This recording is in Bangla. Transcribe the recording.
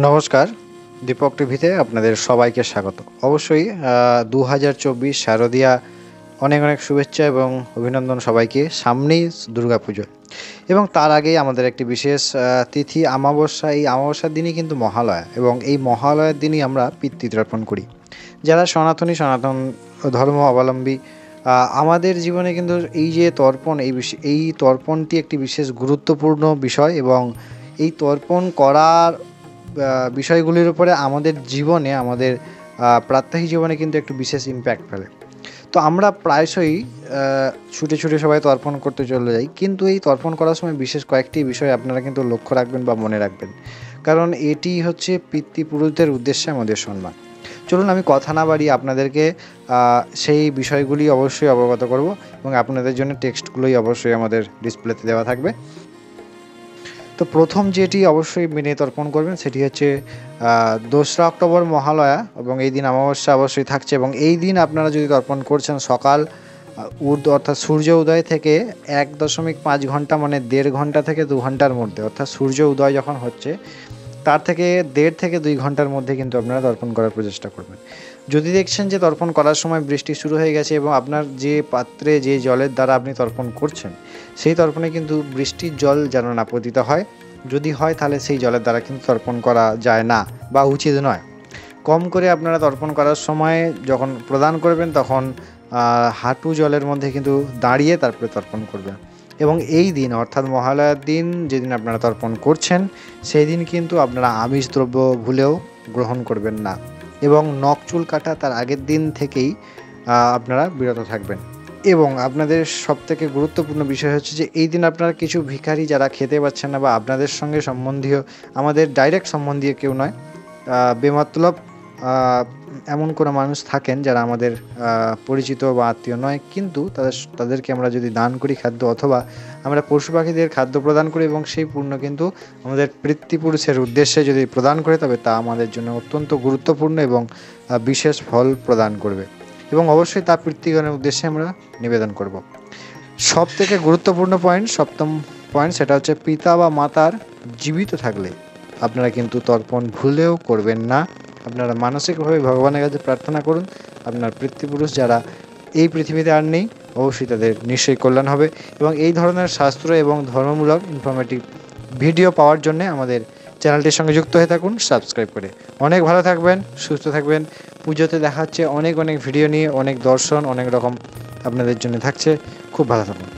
নমস্কার, দীপক টিভিতে আপনাদের সবাইকে স্বাগত। অবশ্যই ২০২৪ শারদীয়া অনেক অনেক শুভেচ্ছা এবং অভিনন্দন সবাইকে। সামনেই দুর্গাপুজো এবং তার আগেই আমাদের একটি বিশেষ তিথি আমাবস্যা। এই আমাবস্যার দিনই কিন্তু মহালয়া এবং এই মহালয়ার দিনই আমরা পিতৃতর্পণ করি। যারা সনাতন ধর্ম অবলম্বী আমাদের জীবনে কিন্তু এই যে তর্পণ এই তর্পণটি একটি বিশেষ গুরুত্বপূর্ণ বিষয় এবং এই তর্পণ করার বিষয়গুলির উপরে আমাদের জীবনে আমাদের প্রাত্যহিক জীবনে কিন্তু একটু বিশেষ ইম্প্যাক্ট ফেলে। তো আমরা প্রায়শই ছুটে ছুটে সবাই তর্পণ করতে চলে যাই, কিন্তু এই তর্পণ করার সময় বিশেষ কয়েকটি বিষয় আপনারা কিন্তু লক্ষ্য রাখবেন বা মনে রাখবেন, কারণ এটি হচ্ছে পিতৃপুরুষদের উদ্দেশ্যে আমাদের সম্মান। চলুন আমি কথা না বাড়িয়ে আপনাদেরকে সেই বিষয়গুলি অবশ্যই অবগত করব এবং আপনাদের জন্য টেক্সটগুলোই অবশ্যই আমাদের ডিসপ্লেতে দেওয়া থাকবে। তো প্রথম যেটি অবশ্যই মেনে তর্পণ করবেন সেটি হচ্ছে ২রা অক্টোবর মহালয়া এবং এই দিন অমাবস্যা অবশ্যই থাকছে এবং এই দিন আপনারা যদি তর্পণ করছেন সকাল অর্থাৎ সূর্য উদয় থেকে ১.৫ ঘন্টা মানে ১.৫ ঘন্টা থেকে ২ ঘন্টার মধ্যে, অর্থাৎ সূর্য উদয় যখন হচ্ছে তার থেকে ১.৫ থেকে ২ ঘন্টার মধ্যে কিন্তু আপনারা তর্পণ করার প্রচেষ্টা করবেন। যদি দেখছেন যে তর্পণ করার সময় বৃষ্টি শুরু হয়ে গেছে এবং আপনার যে পাত্রে যে জলের দ্বারা আপনি তর্পণ করছেন সেই তর্পণে কিন্তু বৃষ্টির জল যেন না পতিত হয়, যদি হয় তাহলে সেই জলের দ্বারা কিন্তু তর্পণ করা যায় না বা উচিত নয়। কম করে আপনারা তর্পণ করার সময় যখন প্রদান করবেন তখন হাঁটু জলের মধ্যে কিন্তু দাঁড়িয়ে তারপরে তর্পণ করবেন এবং এই দিন অর্থাৎ মহালয়ার দিন যেদিন আপনারা তর্পণ করছেন সেই দিন কিন্তু আপনারা আমিষ দ্রব্য ভুলেও গ্রহণ করবেন না এবং নখ চুল কাটা তার আগের দিন থেকেই আপনারা বিরত থাকবেন। এবং আপনাদের সবথেকে গুরুত্বপূর্ণ বিষয় হচ্ছে যে এই দিন আপনারা কিছু ভিখারি যারা খেতে পাচ্ছেন না বা আপনাদের সঙ্গে সম্বন্ধীয়, আমাদের ডাইরেক্ট সম্বন্ধীয় কেউ নয়, বেমতলব এমন কোনো মানুষ থাকেন যারা আমাদের পরিচিত বা আত্মীয় নয়, কিন্তু তাদেরকে আমরা যদি দান করি খাদ্য অথবা আমরা পশু পাখিদের খাদ্য প্রদান করি এবং সেই পুণ্য কিন্তু আমাদের পিতৃপুরুষের উদ্দেশ্যে যদি প্রদান করি তবে তা আমাদের জন্য অত্যন্ত গুরুত্বপূর্ণ এবং বিশেষ ফল প্রদান করবে এবং অবশ্যই তা পিতৃগণের উদ্দেশ্যে আমরা নিবেদন করব। সব থেকে গুরুত্বপূর্ণ পয়েন্ট, সপ্তম পয়েন্ট, সেটা হচ্ছে পিতা বা মাতার জীবিত থাকলে আপনারা কিন্তু তর্পণ ভুলেও করবেন না। আপনারা মানসিকভাবে ভগবানের কাছে প্রার্থনা করুন আপনার পিতৃপুরুষ যারা এই পৃথিবীতে আর নেই অবশ্যই তাদের নিশ্চয়ই কল্যাণ হবে এবং এই ধরনের শাস্ত্র এবং ধর্মমূলক ইনফরমেটিভ ভিডিও পাওয়ার জন্য আমাদের চ্যানেলটির সঙ্গে যুক্ত হয়ে থাকুন সাবস্ক্রাইব করে। অনেক ভালো থাকবেন, সুস্থ থাকবেন। পুজোতে দেখা হচ্ছে অনেক অনেক ভিডিও নিয়ে, অনেক দর্শন, অনেক রকম আপনাদের জন্য থাকছে। খুব ভালো থাকুন।